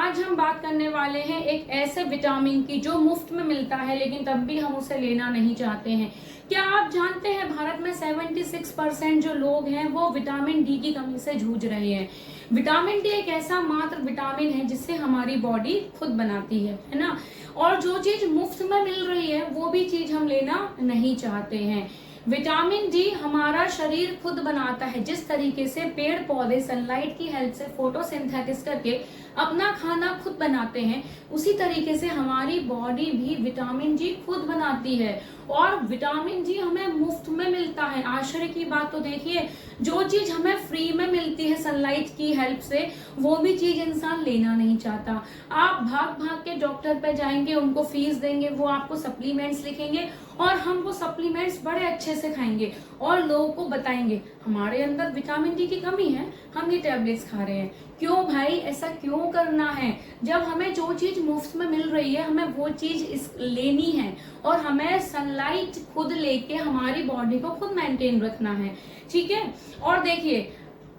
आज हम बात करने वाले हैं एक ऐसे विटामिन की जो मुफ्त में मिलता है लेकिन तब भी हम उसे लेना नहीं चाहते हैं। क्या आप जानते हैं भारत में 76% जो लोग हैं वो विटामिन डी की कमी से जूझ रहे हैं। विटामिन डी एक ऐसा मात्र विटामिन है जिससे हमारी बॉडी खुद बनाती है ना। और जो चीज मुफ्त में मिल रही है वो भी चीज हम लेना नहीं चाहते हैं। विटामिन डी हमारा शरीर खुद बनाता है। जिस तरीके से पेड़ पौधे सनलाइट की हेल्प से फोटोसिंथेसिस करके अपना खाना खुद बनाते हैं, उसी तरीके से हमारी बॉडी भी विटामिन डी खुद बनाती है और विटामिन डी हमें मुफ्त में मिलता है। आश्चर्य की बात तो देखिए, जो चीज हमें फ्री में मिलती है सनलाइट की हेल्प से, वो भी चीज इंसान लेना नहीं चाहता। आप भाग भाग के डॉक्टर पे जाएंगे, उनको फीस देंगे, वो आपको सप्लीमेंट्स लिखेंगे और हम वो सप्लीमेंट्स बड़े अच्छे से खाएंगे और लोगों को बताएंगे हमारे अंदर विटामिन डी की कमी है, हम ये टैबलेट्स खा रहे हैं। क्यों भाई, ऐसा क्यों करना है? जब हमें जो चीज मुफ्त में मिल रही है हमें वो चीज लेनी है और हमें सनलाइट खुद लेके हमारी बॉडी को खुद मेंटेन रखना है, ठीक है। और देखिए,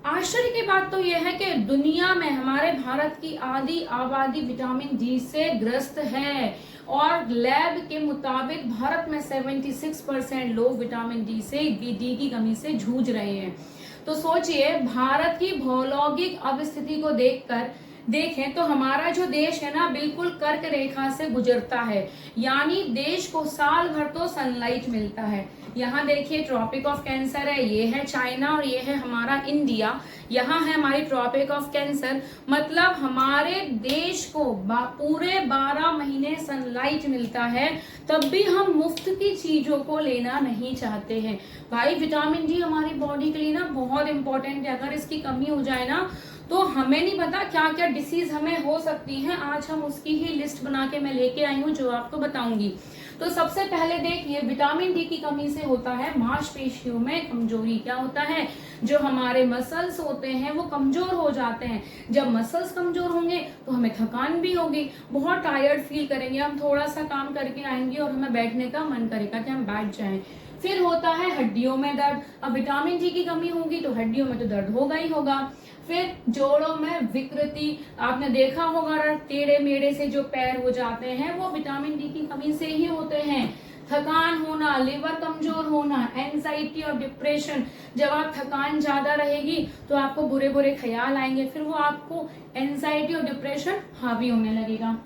आश्चर्य की बात तो यह है कि दुनिया में हमारे भारत की आधी आबादी विटामिन डी से ग्रस्त है और लैब के मुताबिक भारत में 76% लोग विटामिन डी की कमी से जूझ रहे हैं। तो सोचिए, भारत की भौगोलिक अवस्थिति को देखें तो हमारा जो देश है ना, बिल्कुल कर्क रेखा से गुजरता है, यानी देश को साल भर तो सनलाइट मिलता है। यहाँ देखिए ट्रॉपिक ऑफ कैंसर है, ये है चाइना और ये है हमारा इंडिया। यहाँ है हमारी ट्रॉपिक ऑफ कैंसर, मतलब हमारे देश को पूरे 12 महीने सनलाइट मिलता है, तब भी हम मुफ्त की चीजों को लेना नहीं चाहते हैं। भाई, विटामिन डी हमारी बॉडी के लिए ना बहुत इंपॉर्टेंट है। अगर इसकी कमी हो जाए ना तो हमें नहीं पता क्या क्या डिसीज हमें हो सकती हैं। आज हम उसकी ही लिस्ट बना के मैं लेके आई हूँ जो आपको बताऊंगी। तो सबसे पहले देखिए, विटामिन डी की कमी से होता है मांसपेशियों में कमजोरी। क्या होता है? जो हमारे मसल्स होते हैं वो कमजोर हो जाते हैं। जब मसल्स कमजोर होंगे तो हमें थकान भी होगी, बहुत टायर्ड फील करेंगे, हम थोड़ा सा काम करके आएंगे और हमें बैठने का मन करेगा कि हम बैठ जाएं। फिर होता है हड्डियों में दर्द। अब विटामिन डी की कमी होगी तो हड्डियों में तो दर्द होगा ही होगा। फिर जोड़ों में विकृति, आपने देखा होगा टेढ़े मेढ़े से जो पैर हो जाते हैं वो विटामिन डी की कमी से ही होते हैं। थकान होना, लिवर कमजोर होना, एंजाइटी और डिप्रेशन। जब आप थकान ज्यादा रहेगी तो आपको बुरे बुरे ख्याल आएंगे, फिर वो आपको एंजाइटी और डिप्रेशन हावी होने लगेगा।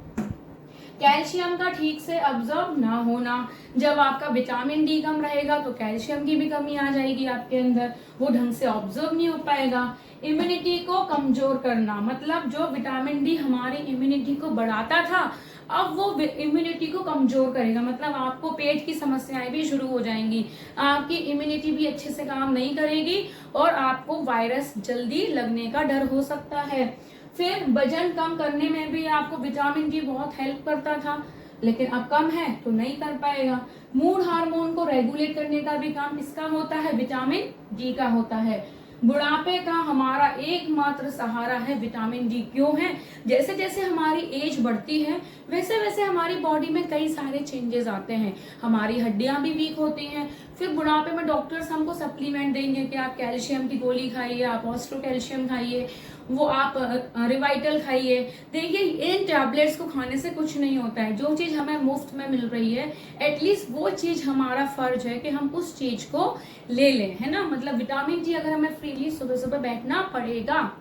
कैल्शियम का ठीक से अब्जॉर्ब ना होना, जब आपका विटामिन डी कम रहेगा तो कैल्शियम की भी कमी आ जाएगी आपके अंदर, वो ढंग से ऑब्जर्व नहीं हो पाएगा। इम्यूनिटी को कमजोर करना, मतलब जो विटामिन डी हमारी इम्यूनिटी को बढ़ाता था अब वो इम्यूनिटी को कमजोर करेगा, मतलब आपको पेट की समस्याएं भी शुरू हो जाएंगी, आपकी इम्यूनिटी भी अच्छे से काम नहीं करेगी और आपको वायरस जल्दी लगने का डर हो सकता है। फिर वजन कम करने में भी आपको विटामिन डी बहुत हेल्प करता था, लेकिन अब कम है तो नहीं कर पाएगा। मूड हार्मोन को रेगुलेट करने का भी काम किसका होता है? विटामिन डी का होता है। बुढ़ापे का हमारा एकमात्र सहारा है विटामिन डी। क्यों है? जैसे जैसे हमारी एज बढ़ती है वैसे वैसे हमारी बॉडी में कई सारे चेंजेस आते हैं, हमारी हड्डियां भी वीक होती हैं। फिर बुढ़ापे में डॉक्टर्स हमको सप्लीमेंट देंगे कि आप कैल्शियम की गोली खाइए, आप ऑस्ट्रो कैल्शियम खाइए, वो आप रिवाइटल खाइए। देखिए, इन टैबलेट्स को खाने से कुछ नहीं होता है। जो चीज हमें मुफ्त में मिल रही है एटलीस्ट वो चीज हमारा फर्ज है कि हम उस चीज को ले लें, है ना। मतलब विटामिन डी अगर हमें फ्रीली सुबह सुबह बैठना पड़ेगा,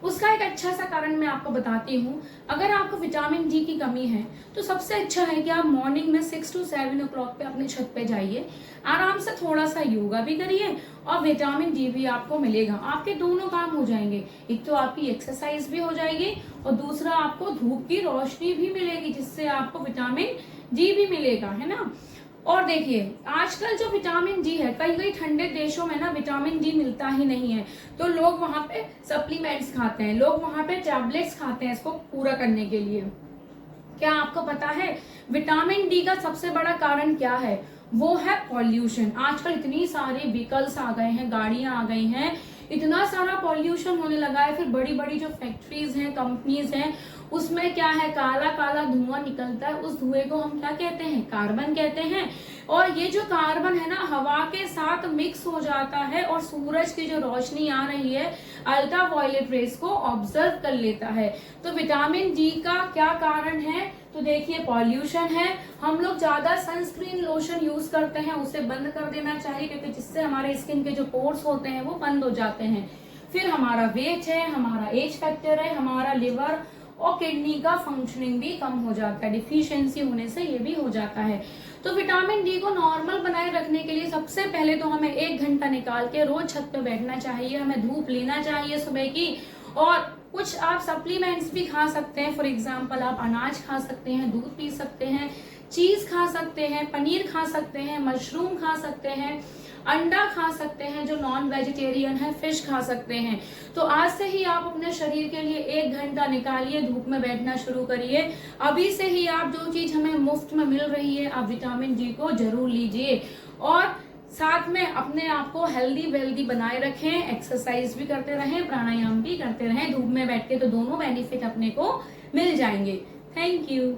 उसका एक अच्छा सा कारण मैं आपको बताती हूँ। अगर आपको विटामिन डी की कमी है तो सबसे अच्छा है कि आप मॉर्निंग में 6 to 7 o'clock पे अपने छत पे जाइए, आराम से थोड़ा सा योगा भी करिए और विटामिन डी भी आपको मिलेगा। आपके दोनों काम हो जाएंगे, एक तो आपकी एक्सरसाइज भी हो जाएगी और दूसरा आपको धूप की रोशनी भी मिलेगी जिससे आपको विटामिन डी भी मिलेगा, है ना। और देखिए, आजकल जो विटामिन डी है, कई कई ठंडे देशों में ना विटामिन डी मिलता ही नहीं है, तो लोग वहां पे सप्लीमेंट्स खाते हैं, लोग वहां पे टैबलेट्स खाते हैं इसको पूरा करने के लिए। क्या आपको पता है विटामिन डी का सबसे बड़ा कारण क्या है? वो है पॉल्यूशन। आजकल इतनी सारे व्हीकल्स आ गए हैं, गाड़ियां आ गई हैं, इतना सारा पॉल्यूशन होने लगा है। फिर बड़ी बड़ी जो फैक्ट्रीज हैं, कंपनीज हैं, उसमें क्या है, काला काला धुआं निकलता है। उस धुएं को हम क्या कहते हैं? कार्बन कहते हैं। और ये जो कार्बन है ना हवा के साथ मिक्स हो जाता है और सूरज की जो रोशनी आ रही है अल्ट्रावायलेट रेस को ऑब्जर्व कर लेता है। तो विटामिन डी का क्या कारण है, तो देखिए पॉल्यूशन है, हम लोग ज्यादा सनस्क्रीन लोशन यूज करते हैं, उसे बंद कर देना चाहिए क्योंकि जिससे हमारे स्किन के जो पोर्स होते हैं वो बंद हो जाते हैं। फिर हमारा वेट है, हमारा एज फैक्टर है, हमारा लिवर और किडनी का फंक्शनिंग भी कम हो जाता है, डिफिशियंसी होने से ये भी हो जाता है। तो विटामिन डी को नॉर्मल बनाए रखने के लिए सबसे पहले तो हमें 1 घंटा निकाल के रोज छत पे बैठना चाहिए, हमें धूप लेना चाहिए सुबह की, और कुछ आप सप्लीमेंट्स भी खा सकते हैं। फॉर एग्जाम्पल आप अनाज खा सकते हैं, दूध पी सकते हैं, चीज खा सकते हैं, पनीर खा सकते हैं, मशरूम खा सकते हैं, अंडा खा सकते हैं, जो नॉन वेजिटेरियन है फिश खा सकते हैं। तो आज से ही आप अपने शरीर के लिए 1 घंटा निकालिए, धूप में बैठना शुरू करिए। अभी से ही आप जो चीज हमें मुफ्त में मिल रही है आप विटामिन डी को जरूर लीजिए, और साथ में अपने आप को हेल्दी वेल्दी बनाए रखें, एक्सरसाइज भी करते रहें, प्राणायाम भी करते रहें। धूप में बैठ के तो दोनों बेनिफिट अपने को मिल जाएंगे। Thank you.